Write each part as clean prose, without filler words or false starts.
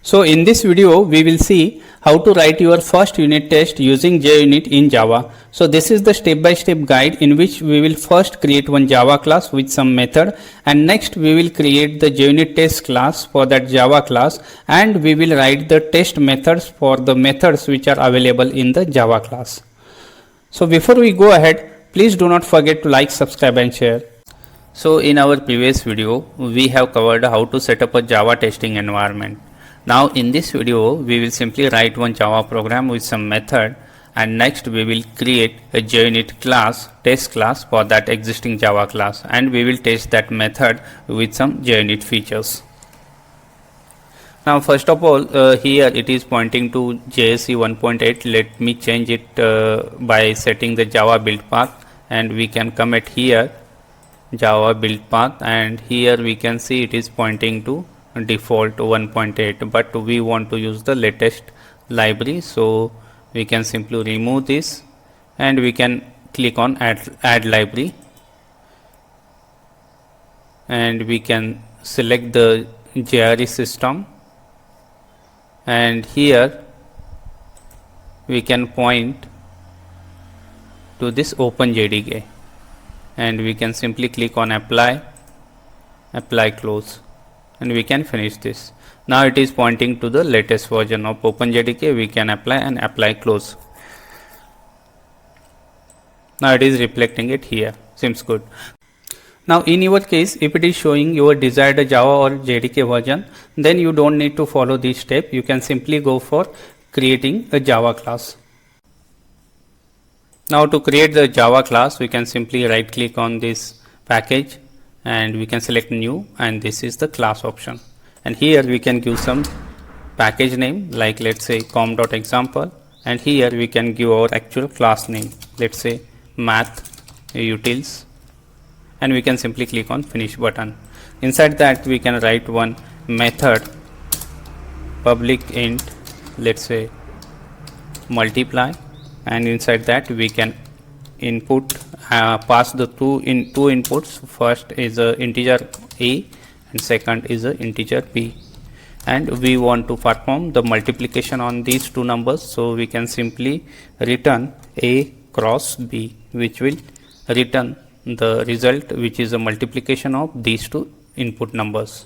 So in this video we will see how to write your first unit test using JUnit in Java. So this is the step-by-step guide in which we will first create one Java class with some method, and next we will create the JUnit test class for that Java class, and we will write the test methods for the methods which are available in the Java class. So before we go ahead, please do not forget to like, subscribe and share. So in our previous video we have covered how to set up a Java testing environment. Now in this video we will simply write one Java program with some method, and next we will create a JUnit class, test class for that existing Java class, and we will test that method with some JUnit features. Now first of all, here it is pointing to JSE 1.8. Let me change it by setting the Java build path, and we can commit here Java build path, and here we can see it is pointing to default 1.8, but we want to use the latest library, so we can simply remove this and we can click on add library, and we can select the JRE system, and here we can point to this OpenJDK, and we can simply click on apply close, and we can finish this. Now it is pointing to the latest version of OpenJDK. We can apply and apply close. Now it is reflecting it here. Seems good. Now in your case, if it is showing your desired Java or JDK version, then you don't need to follow this step. You can simply go for creating a Java class. Now to create the Java class, we can simply right click on this package and we can select new, and this is the class option, and here we can give some package name, like let's say com.example, and here we can give our actual class name, let's say math utils, and we can simply click on finish button. Inside that we can write one method public int, let's say multiply, and inside that we can input pass the two inputs. First is a integer a and second is a integer b, and we want to perform the multiplication on these two numbers, so we can simply return a cross b, which will return the result which is a multiplication of these two input numbers.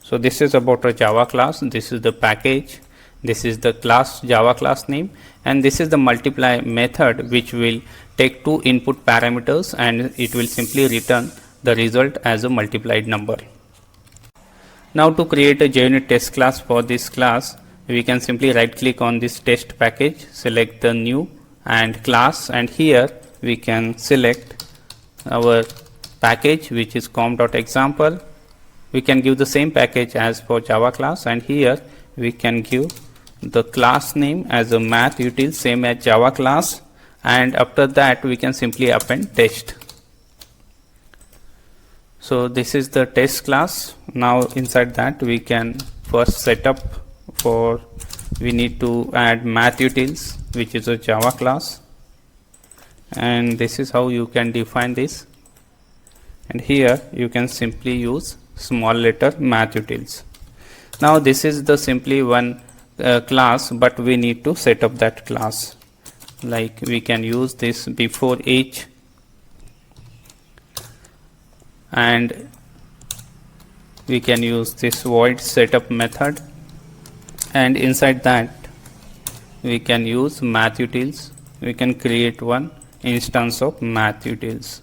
So this is about a Java class. This is the package, this is the class Java class name, and this is the multiply method which will take two input parameters and it will simply return the result as a multiplied number. Now to create a JUnit test class for this class, we can simply right click on this test package, select the new and class, and here we can select our package which is com.example. We can give the same package as for Java class, and here we can give the class name as a math util, same as Java class, and after that we can simply append test. So this is the test class. Now inside that we can first set up for, we need to add math utils, which is a Java class, and this is how you can define this, and here you can simply use small letter math utils. Now this is the simply one class, but we need to set up that class, like we can use this before each, and we can use this void setup method, and inside that we can use math utils. We can create one instance of math utils.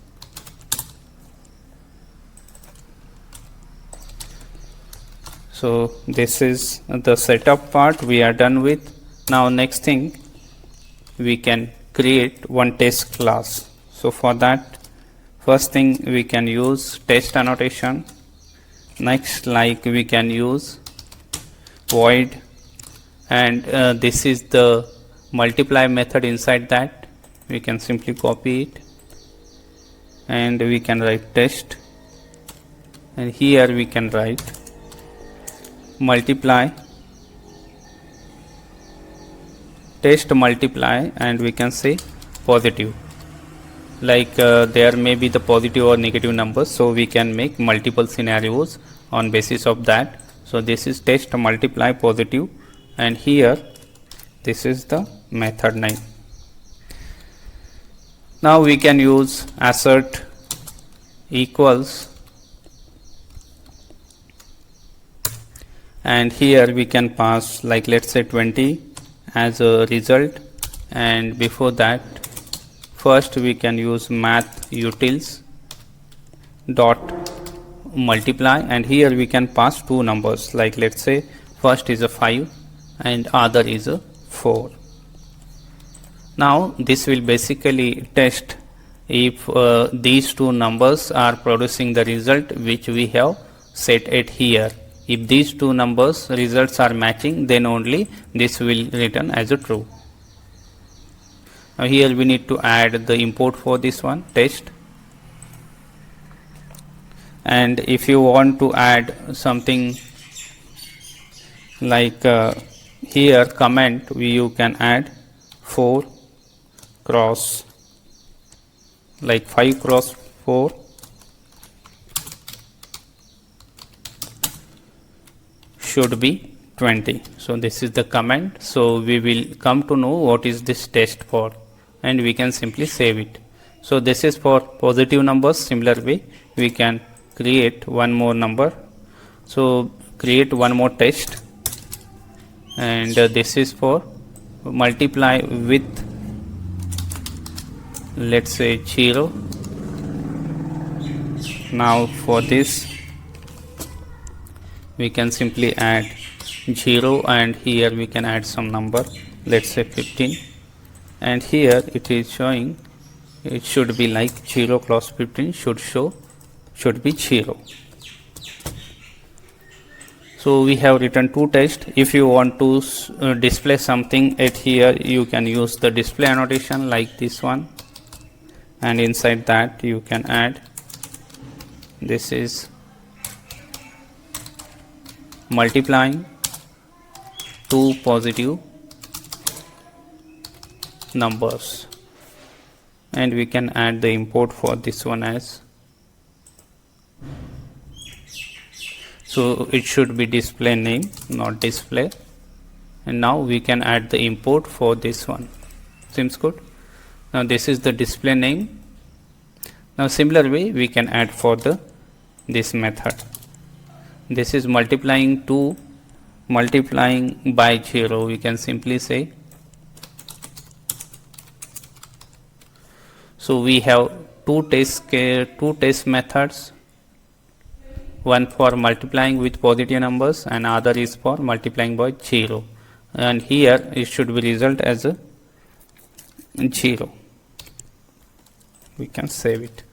So this is the setup part we are done with. Now next thing, we can create one test class. So for that, first thing we can use test annotation. Next, like we can use void, and this is the multiply method. Inside that we can simply copy it and we can write test, and here we can write multiply test multiply, and we can say positive, like there may be the positive or negative numbers, so we can make multiple scenarios on basis of that. So this is test multiply positive, and here this is the method name. Now we can use assert equals, and here we can pass, like let's say 20 as a result, and before that first we can use math utils dot multiply, and here we can pass two numbers, like let's say first is a 5 and other is a 4. Now this will basically test if these two numbers are producing the result which we have set it here. If these two numbers results are matching, then only this will return as a true. Now here we need to add the import for this one, test. And if you want to add something like here comment, you can add 4 cross, like 5 cross 4 should be 20. So this is the comment. So we will come to know what is this test for, and we can simply save it. So this is for positive numbers. Similar way we can create one more number. So create one more test, and this is for multiply with, let's say 0. Now for this we can simply add 0, and here we can add some number, let's say 15, and here it is showing, it should be like 0 cross 15 should be 0. So we have written two tests. If you want to display something at here, you can use the display annotation like this one, and inside that you can add, this is multiplying two positive numbers, and we can add the import for this one as, so it should be display name, not display. And now we can add the import for this one. Seems good. Now this is the display name. Now similar way we can add for this method. This is multiplying by 0. We can simply say, so we have two test methods, one for multiplying with positive numbers and other is for multiplying by 0, and here it should be result as a 0. We can save it.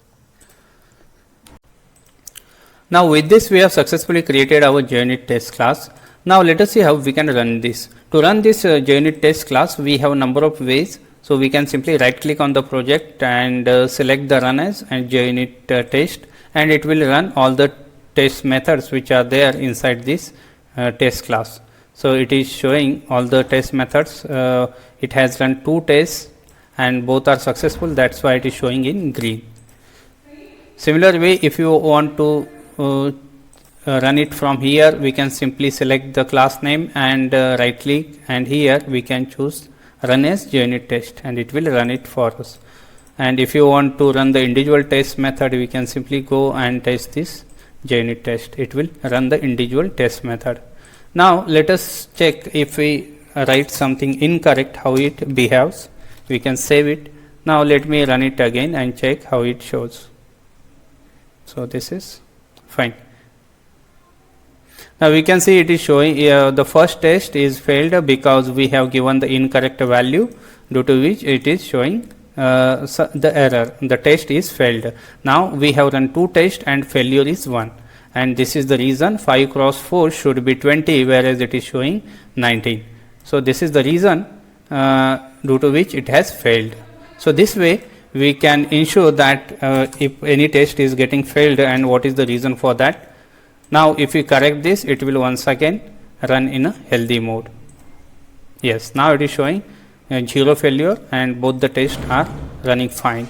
Now with this we have successfully created our JUnit test class. Now let us see how we can run this. To run this JUnit test class, we have a number of ways. So we can simply right click on the project and select the run as and JUnit test, and it will run all the test methods which are there inside this test class. So it is showing all the test methods. It has run two tests and both are successful. That's why it is showing in green. Similar way, if you want to run it from here, we can simply select the class name and right click, and here we can choose run as JUnit test, and it will run it for us. And if you want to run the individual test method, we can simply go and test this JUnit test. It will run the individual test method. Now let us check if we write something incorrect, how it behaves. We can save it. Now let me run it again and check how it shows. So this is fine. Now we can see it is showing the first test is failed because we have given the incorrect value, due to which it is showing the error, the test is failed. Now we have run two tests and failure is 1, and this is the reason 5 cross 4 should be 20, whereas it is showing 19. So this is the reason due to which it has failed. So this way we can ensure that if any test is getting failed and what is the reason for that. Now if we correct this, it will once again run in a healthy mode. Yes, now it is showing 0 failure and both the tests are running fine.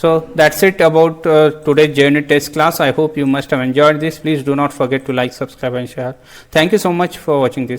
So that's it about today's JUnit test class. I hope you must have enjoyed this. Please do not forget to like, subscribe and share. Thank you so much for watching this.